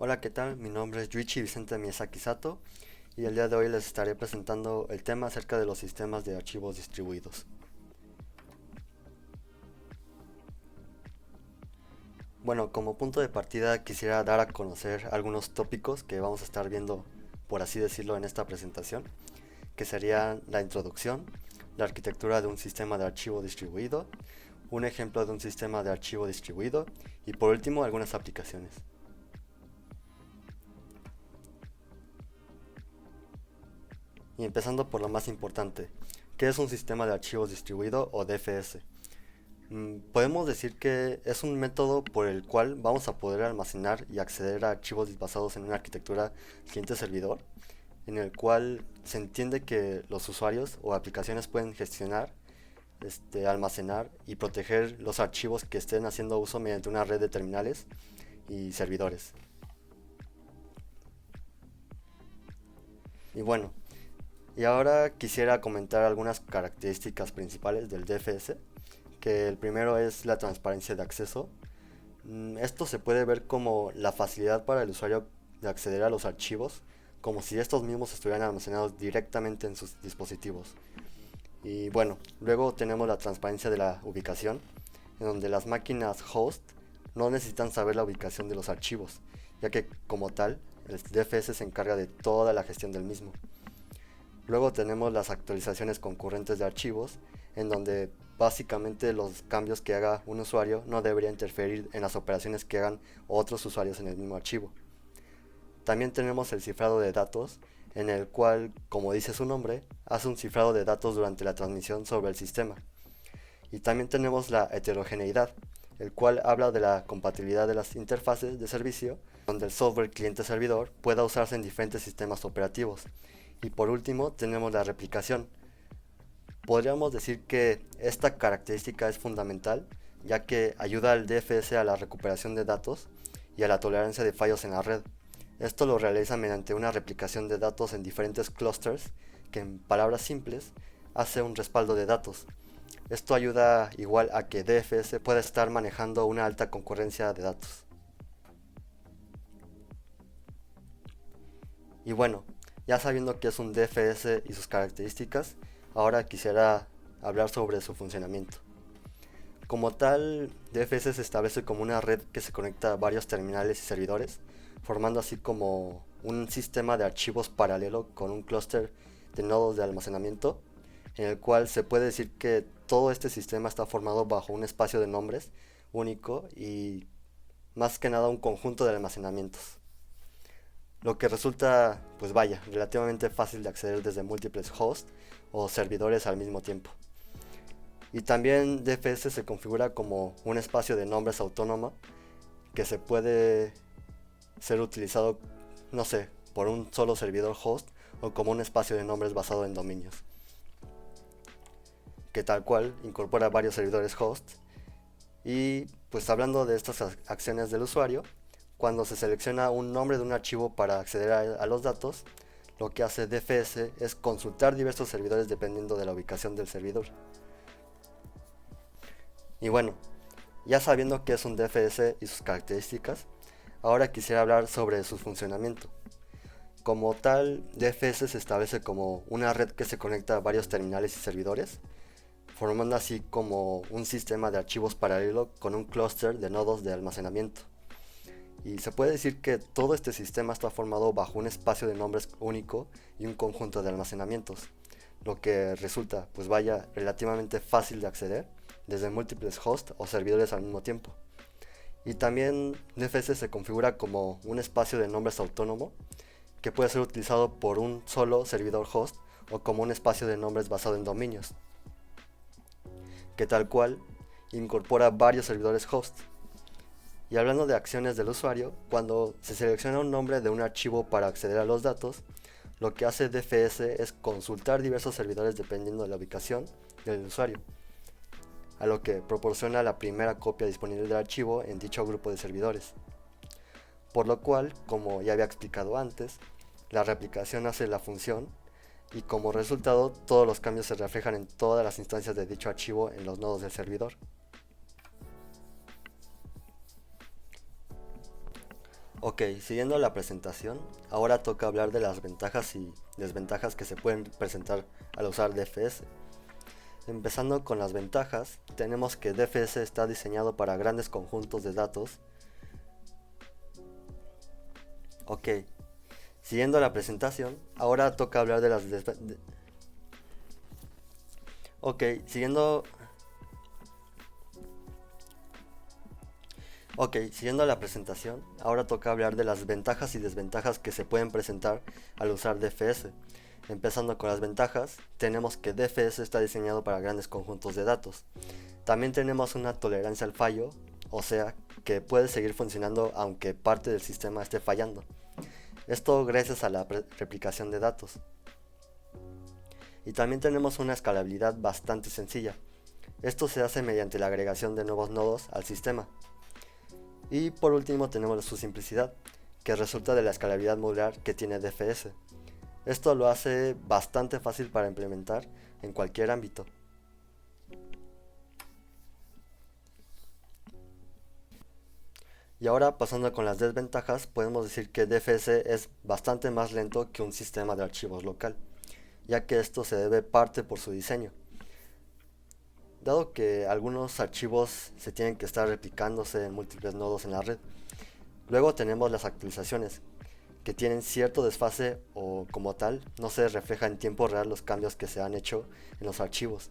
Hola, ¿qué tal? Mi nombre es Yuichi Vicente Miyazaki Sato y el día de hoy les estaré presentando el tema acerca de los sistemas de archivos distribuidos. Bueno, como punto de partida quisiera dar a conocer algunos tópicos que vamos a estar viendo, por así decirlo, en esta presentación, que serían la introducción, la arquitectura de un sistema de archivo distribuido, un ejemplo de un sistema de archivo distribuido y por último algunas aplicaciones. Y empezando por lo más importante, ¿qué es un sistema de archivos distribuido o DFS? Podemos decir que es un método por el cual vamos a poder almacenar y acceder a archivos basados en una arquitectura cliente-servidor, en el cual se entiende que los usuarios o aplicaciones pueden gestionar, almacenar y proteger los archivos que estén haciendo uso mediante una red de terminales y servidores. Y bueno, y ahora quisiera comentar algunas características principales del DFS, que el primero es la transparencia de acceso. Esto se puede ver como la facilidad para el usuario de acceder a los archivos, como si estos mismos estuvieran almacenados directamente en sus dispositivos. Y bueno, luego tenemos la transparencia de la ubicación, en donde las máquinas host no necesitan saber la ubicación de los archivos, ya que como tal, el DFS se encarga de toda la gestión del mismo. Luego tenemos las actualizaciones concurrentes de archivos, en donde básicamente los cambios que haga un usuario no debería interferir en las operaciones que hagan otros usuarios en el mismo archivo. También tenemos el cifrado de datos, en el cual, como dice su nombre, hace un cifrado de datos durante la transmisión sobre el sistema. Y también tenemos la heterogeneidad, el cual habla de la compatibilidad de las interfaces de servicio, donde el software cliente-servidor pueda usarse en diferentes sistemas operativos. Y por último tenemos la replicación. Podríamos decir que esta característica es fundamental, ya que ayuda al DFS a la recuperación de datos y a la tolerancia de fallos en la red. Esto lo realiza mediante una replicación de datos en diferentes clusters, que en palabras simples hace un respaldo de datos. Esto ayuda igual a que DFS pueda estar manejando una alta concurrencia de datos. Y bueno, ya sabiendo qué es un DFS y sus características, ahora quisiera hablar sobre su funcionamiento. Como tal, DFS se establece como una red que se conecta a varios terminales y servidores, formando así como un sistema de archivos paralelo con un clúster de nodos de almacenamiento, en el cual se puede decir que todo este sistema está formado bajo un espacio de nombres único y más que nada un conjunto de almacenamientos. Lo que resulta, pues vaya, relativamente fácil de acceder desde múltiples hosts o servidores al mismo tiempo. Y también DFS se configura como un espacio de nombres autónomo que se puede ser utilizado, no sé, por un solo servidor host o como un espacio de nombres basado en dominios, que tal cual incorpora varios servidores host. Y pues hablando de estas acciones del usuario, cuando se selecciona un nombre de un archivo para acceder a los datos, lo que hace DFS es consultar diversos servidores dependiendo de la ubicación del servidor. Y bueno, ya sabiendo qué es un DFS y sus características, ahora quisiera hablar sobre su funcionamiento. Como tal, DFS se establece como una red que se conecta a varios terminales y servidores, formando así como un sistema de archivos paralelo con un clúster de nodos de almacenamiento. Y se puede decir que todo este sistema está formado bajo un espacio de nombres único y un conjunto de almacenamientos, lo que resulta, pues vaya, relativamente fácil de acceder desde múltiples hosts o servidores al mismo tiempo. Y también DFS se configura como un espacio de nombres autónomo que puede ser utilizado por un solo servidor host o como un espacio de nombres basado en dominios, que tal cual incorpora varios servidores host. Y hablando de acciones del usuario, cuando se selecciona un nombre de un archivo para acceder a los datos, lo que hace DFS es consultar diversos servidores dependiendo de la ubicación del usuario, a lo que proporciona la primera copia disponible del archivo en dicho grupo de servidores. Por lo cual, como ya había explicado antes, la replicación hace la función y como resultado todos los cambios se reflejan en todas las instancias de dicho archivo en los nodos del servidor. Ok, siguiendo la presentación, ahora toca hablar de las ventajas y desventajas que se pueden presentar al usar DFS. Empezando con las ventajas, tenemos que DFS está diseñado para grandes conjuntos de datos. Ok, siguiendo la presentación, ahora toca hablar de las Ok, siguiendo la presentación, ahora toca hablar de las ventajas y desventajas que se pueden presentar al usar DFS. Empezando con las ventajas, tenemos que DFS está diseñado para grandes conjuntos de datos. También tenemos una tolerancia al fallo, o sea, que puede seguir funcionando aunque parte del sistema esté fallando. Esto gracias a la replicación de datos. Y también tenemos una escalabilidad bastante sencilla. Esto se hace mediante la agregación de nuevos nodos al sistema. Y por último tenemos su simplicidad, que resulta de la escalabilidad modular que tiene DFS. Esto lo hace bastante fácil para implementar en cualquier ámbito. Y ahora pasando con las desventajas, podemos decir que DFS es bastante más lento que un sistema de archivos local, ya que esto se debe parte por su diseño. Dado que algunos archivos se tienen que estar replicándose en múltiples nodos en la red. Luego tenemos las actualizaciones, que tienen cierto desfase o como tal no se refleja en tiempo real los cambios que se han hecho en los archivos.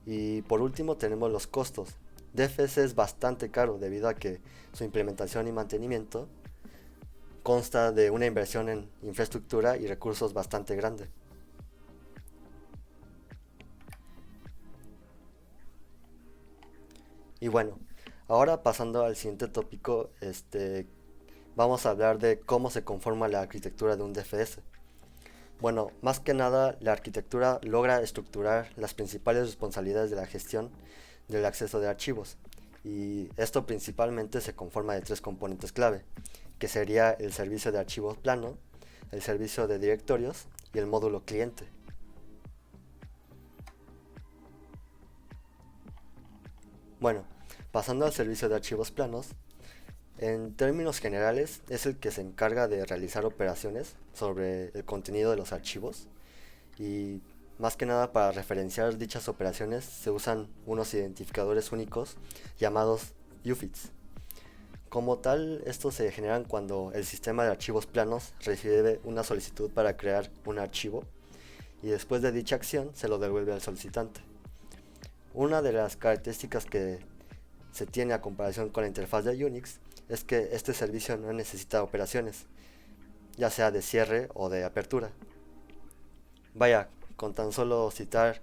Y por último tenemos los costos. DFS es bastante caro debido a que su implementación y mantenimiento consta de una inversión en infraestructura y recursos bastante grande. Y bueno, ahora pasando al siguiente tópico, vamos a hablar de cómo se conforma la arquitectura de un DFS. Bueno, más que nada, la arquitectura logra estructurar las principales responsabilidades de la gestión del acceso de archivos. Y esto principalmente se conforma de tres componentes clave, que sería el servicio de archivos plano, el servicio de directorios y el módulo cliente. Bueno, pasando al servicio de archivos planos, en términos generales es el que se encarga de realizar operaciones sobre el contenido de los archivos y más que nada para referenciar dichas operaciones se usan unos identificadores únicos llamados UFIDs. Como tal, estos se generan cuando el sistema de archivos planos recibe una solicitud para crear un archivo y después de dicha acción se lo devuelve al solicitante. Una de las características que se tiene a comparación con la interfaz de Unix es que este servicio no necesita operaciones, ya sea de cierre o de apertura. Vaya, con tan solo citar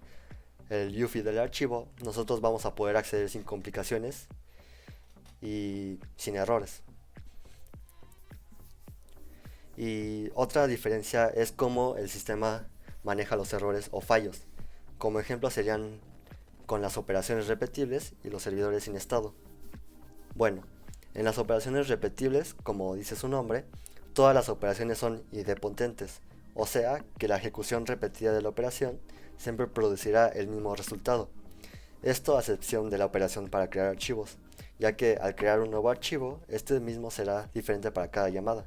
el UFI del archivo, nosotros vamos a poder acceder sin complicaciones y sin errores. Y otra diferencia es cómo el sistema maneja los errores o fallos. Como ejemplo serían con las operaciones repetibles y los servidores sin estado. Bueno, en las operaciones repetibles, como dice su nombre, todas las operaciones son idempotentes, o sea que la ejecución repetida de la operación siempre producirá el mismo resultado. Esto a excepción de la operación para crear archivos, ya que al crear un nuevo archivo, este mismo será diferente para cada llamada.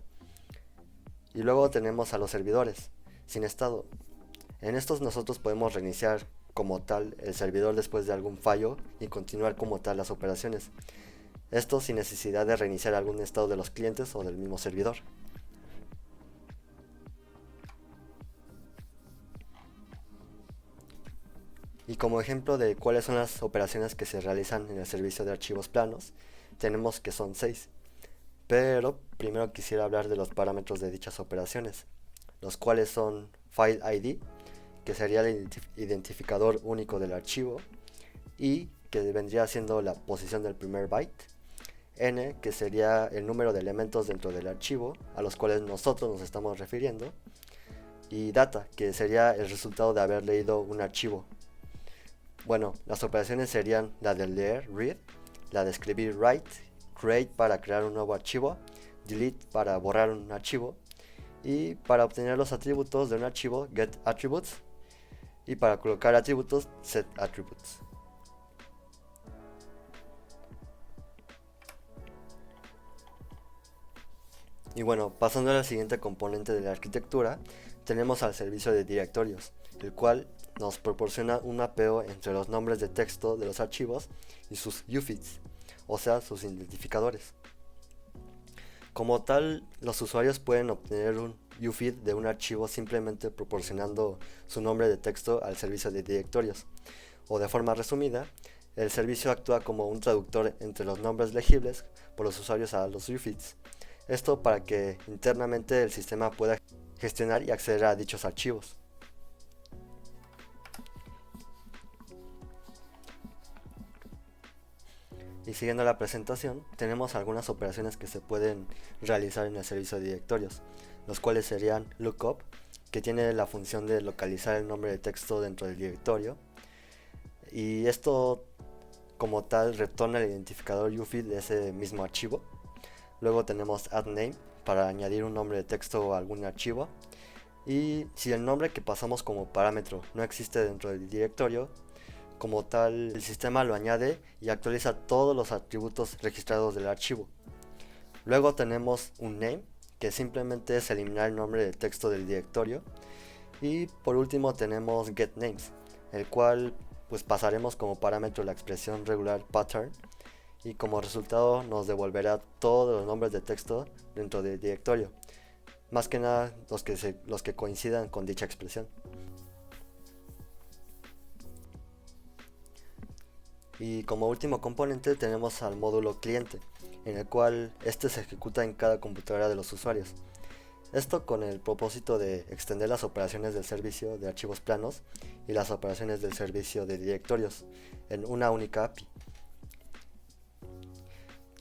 Y luego tenemos a los servidores, sin estado. En estos nosotros podemos reiniciar como tal el servidor después de algún fallo y continuar como tal las operaciones. Esto sin necesidad de reiniciar algún estado de los clientes o del mismo servidor. Y como ejemplo de cuáles son las operaciones que se realizan en el servicio de archivos planos, tenemos que son 6. Pero primero quisiera hablar de los parámetros de dichas operaciones, los cuales son File ID, que sería el identificador único del archivo, y que vendría siendo la posición del primer byte, N, que sería el número de elementos dentro del archivo a los cuales nosotros nos estamos refiriendo, y data, que sería el resultado de haber leído un archivo. Bueno, las operaciones serían la de leer, read, la de escribir, write, create para crear un nuevo archivo, delete para borrar un archivo, y para obtener los atributos de un archivo, get attributes, y para colocar atributos, set attributes. Y bueno, pasando al siguiente componente de la arquitectura, tenemos al servicio de directorios, el cual nos proporciona un mapeo entre los nombres de texto de los archivos y sus UFIDs, o sea, sus identificadores. Como tal, los usuarios pueden obtener un UFID de un archivo simplemente proporcionando su nombre de texto al servicio de directorios, o de forma resumida, el servicio actúa como un traductor entre los nombres legibles por los usuarios a los UFIDs. Esto para que internamente el sistema pueda gestionar y acceder a dichos archivos. Y siguiendo la presentación, tenemos algunas operaciones que se pueden realizar en el servicio de directorios, los cuales serían lookup, que tiene la función de localizar el nombre de texto dentro del directorio, y esto como tal retorna el identificador UFID de ese mismo archivo. Luego tenemos addName para añadir un nombre de texto a algún archivo, y si el nombre que pasamos como parámetro no existe dentro del directorio, como tal el sistema lo añade y actualiza todos los atributos registrados del archivo. Luego tenemos un name, que simplemente es eliminar el nombre de texto del directorio, y por último tenemos getNames, el cual pues pasaremos como parámetro la expresión regular pattern, y como resultado nos devolverá todos los nombres de texto dentro del directorio, más que nada los que coincidan con dicha expresión. Y como último componente tenemos al módulo cliente, en el cual este se ejecuta en cada computadora de los usuarios. Esto con el propósito de extender las operaciones del servicio de archivos planos y las operaciones del servicio de directorios en una única API.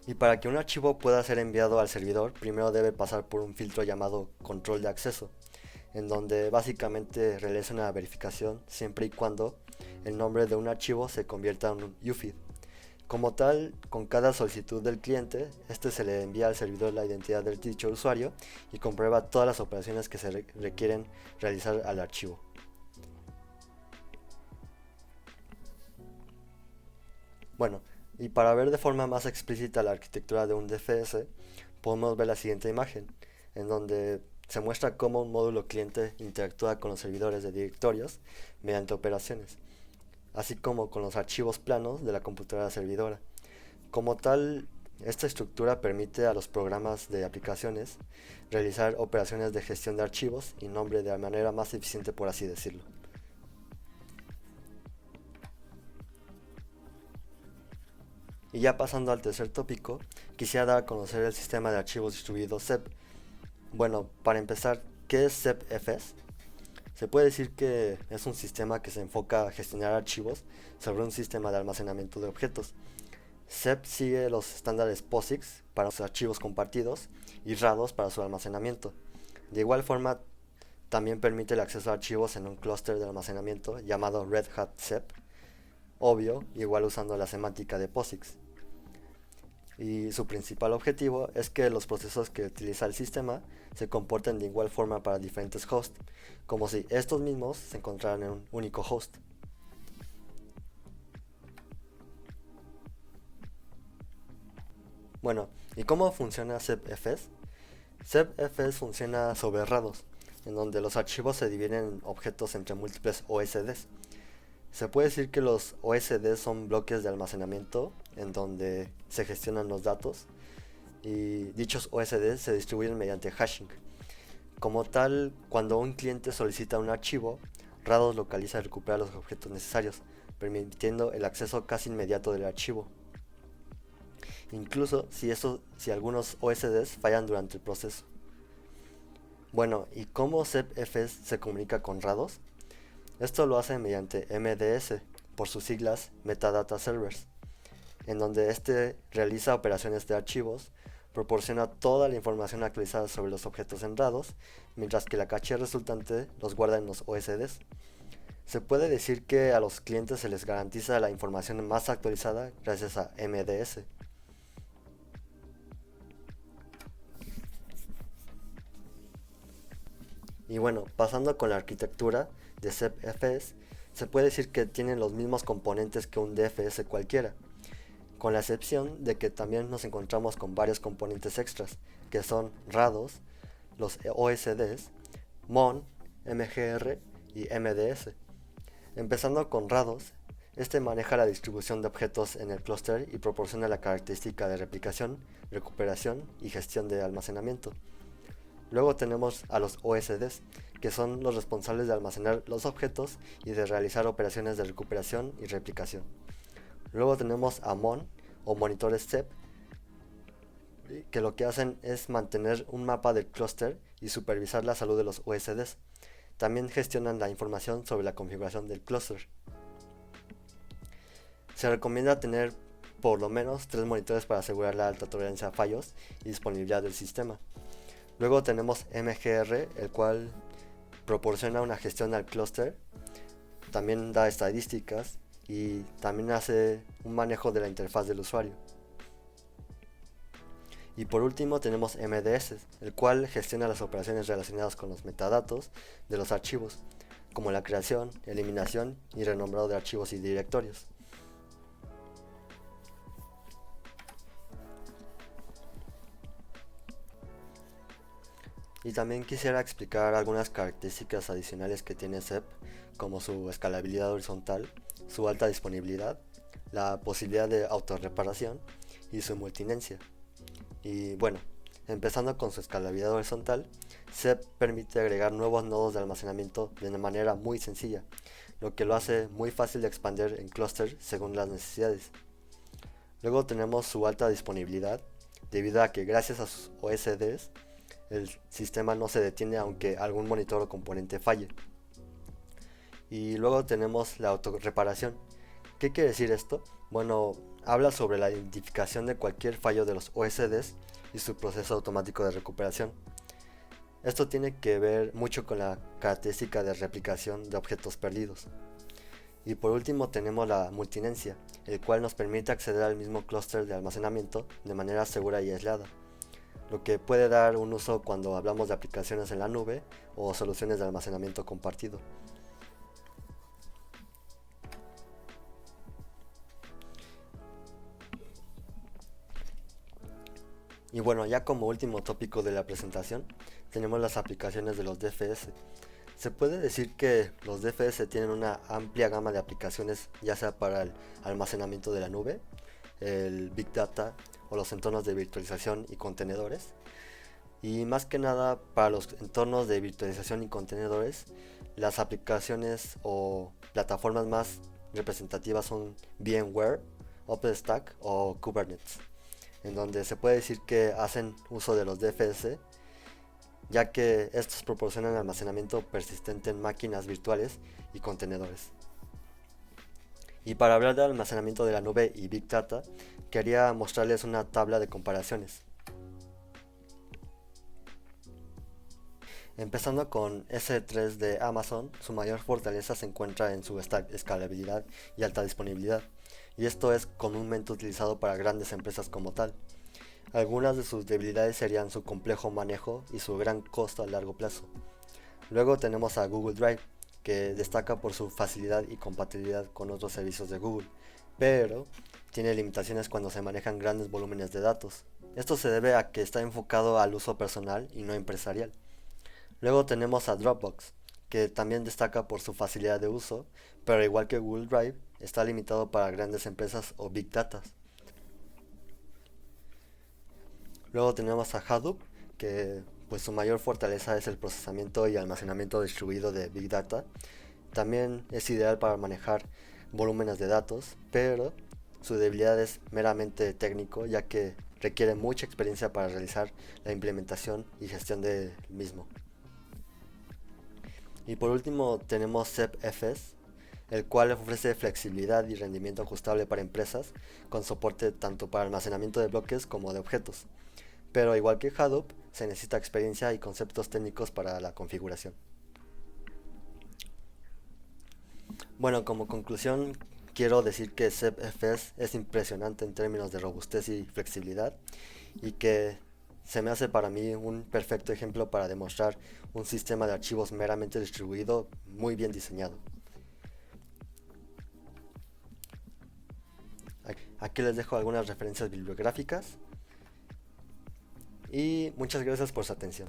Y para que un archivo pueda ser enviado al servidor, primero debe pasar por un filtro llamado control de acceso, en donde básicamente realiza una verificación siempre y cuando el nombre de un archivo se convierta en un UFID. Como tal, con cada solicitud del cliente, este se le envía al servidor la identidad del dicho usuario y comprueba todas las operaciones que se requieren realizar al archivo. Bueno, y para ver de forma más explícita la arquitectura de un DFS, podemos ver la siguiente imagen, en donde se muestra cómo un módulo cliente interactúa con los servidores de directorios mediante operaciones, así como con los archivos planos de la computadora servidora. Como tal, esta estructura permite a los programas de aplicaciones realizar operaciones de gestión de archivos y nombre de la manera más eficiente, por así decirlo. Y ya pasando al tercer tópico, quisiera dar a conocer el sistema de archivos distribuidos SEP. Bueno, para empezar, ¿qué es SEPFS? Se puede decir que es un sistema que se enfoca a gestionar archivos sobre un sistema de almacenamiento de objetos. SEP sigue los estándares POSIX para los archivos compartidos y RADOS para su almacenamiento. De igual forma, también permite el acceso a archivos en un clúster de almacenamiento llamado Red Hat SEP, obvio, igual usando la semántica de POSIX. Y su principal objetivo es que los procesos que utiliza el sistema se comporten de igual forma para diferentes hosts, como si estos mismos se encontraran en un único host. Bueno, ¿y cómo funciona SEPFS? SEPFS funciona sobre RADOS, en donde los archivos se dividen en objetos entre múltiples OSDs. Se puede decir que los OSDs son bloques de almacenamiento en donde se gestionan los datos, y dichos OSDs se distribuyen mediante hashing. Como tal, cuando un cliente solicita un archivo, RADOS localiza y recupera los objetos necesarios, permitiendo el acceso casi inmediato del archivo. Incluso si algunos OSDs fallan durante el proceso. Bueno, ¿y cómo SEPFS se comunica con RADOS? Esto lo hace mediante MDS, por sus siglas Metadata Servers, en donde este realiza operaciones de archivos, proporciona toda la información actualizada sobre los objetos en RADOS, mientras que la caché resultante los guarda en los OSDs. Se puede decir que a los clientes se les garantiza la información más actualizada gracias a MDS. Y bueno, pasando con la arquitectura de SEPFS, se puede decir que tienen los mismos componentes que un DFS cualquiera, con la excepción de que también nos encontramos con varios componentes extras, que son RADOS, los OSDs, MON, MGR y MDS. Empezando con RADOS, este maneja la distribución de objetos en el clúster y proporciona la característica de replicación, recuperación y gestión de almacenamiento. Luego tenemos a los OSDs, que son los responsables de almacenar los objetos y de realizar operaciones de recuperación y replicación. Luego tenemos a MON o monitores SEP, que lo que hacen es mantener un mapa del clúster y supervisar la salud de los OSDs. También gestionan la información sobre la configuración del clúster. Se recomienda tener por lo menos 3 monitores para asegurar la alta tolerancia a fallos y disponibilidad del sistema. Luego tenemos MGR, el cual proporciona una gestión al clúster, también da estadísticas y también hace un manejo de la interfaz del usuario. Y por último tenemos MDS, el cual gestiona las operaciones relacionadas con los metadatos de los archivos, como la creación, eliminación y renombrado de archivos y directorios. Y también quisiera explicar algunas características adicionales que tiene SEP, como su escalabilidad horizontal, su alta disponibilidad, la posibilidad de autorreparación y su multinencia. Y bueno, empezando con su escalabilidad horizontal, SEP permite agregar nuevos nodos de almacenamiento de una manera muy sencilla, lo que lo hace muy fácil de expandir en clúster según las necesidades. Luego tenemos su alta disponibilidad, debido a que gracias a sus OSDs, el sistema no se detiene aunque algún monitor o componente falle. Y luego tenemos la autorreparación. ¿Qué quiere decir esto? Bueno, habla sobre la identificación de cualquier fallo de los OSDs y su proceso automático de recuperación. Esto tiene que ver mucho con la característica de replicación de objetos perdidos. Y por último tenemos la multinencia, el cual nos permite acceder al mismo clúster de almacenamiento de manera segura y aislada, lo que puede dar un uso cuando hablamos de aplicaciones en la nube o soluciones de almacenamiento compartido. Y bueno, ya como último tópico de la presentación, tenemos las aplicaciones de los DFS. Se puede decir que los DFS tienen una amplia gama de aplicaciones, ya sea para el almacenamiento de la nube, el Big Data o los entornos de virtualización y contenedores. Y más que nada para los entornos de virtualización y contenedores, las aplicaciones o plataformas más representativas son VMware, OpenStack o Kubernetes, en donde se puede decir que hacen uso de los DFS, ya que estos proporcionan almacenamiento persistente en máquinas virtuales y contenedores. Y para hablar del almacenamiento de la nube y Big Data, quería mostrarles una tabla de comparaciones. Empezando con S3 de Amazon, su mayor fortaleza se encuentra en su escalabilidad y alta disponibilidad, y esto es comúnmente utilizado para grandes empresas como tal. Algunas de sus debilidades serían su complejo manejo y su gran costo a largo plazo. Luego tenemos a Google Drive, que destaca por su facilidad y compatibilidad con otros servicios de Google, pero tiene limitaciones cuando se manejan grandes volúmenes de datos. Esto se debe a que está enfocado al uso personal y no empresarial. Luego tenemos a Dropbox, que también destaca por su facilidad de uso, pero igual que Google Drive, está limitado para grandes empresas o Big Data. Luego tenemos a Hadoop, que pues su mayor fortaleza es el procesamiento y almacenamiento distribuido de Big Data. También es ideal para manejar volúmenes de datos, pero su debilidad es meramente técnico, ya que requiere mucha experiencia para realizar la implementación y gestión del mismo. Y por último tenemos ZepFS, el cual ofrece flexibilidad y rendimiento ajustable para empresas, con soporte tanto para almacenamiento de bloques como de objetos. Pero igual que Hadoop, se necesita experiencia y conceptos técnicos para la configuración. Bueno, como conclusión, quiero decir que ZepFS es impresionante en términos de robustez y flexibilidad, y que se me hace para mí un perfecto ejemplo para demostrar un sistema de archivos meramente distribuido muy bien diseñado. Aquí les dejo algunas referencias bibliográficas y muchas gracias por su atención.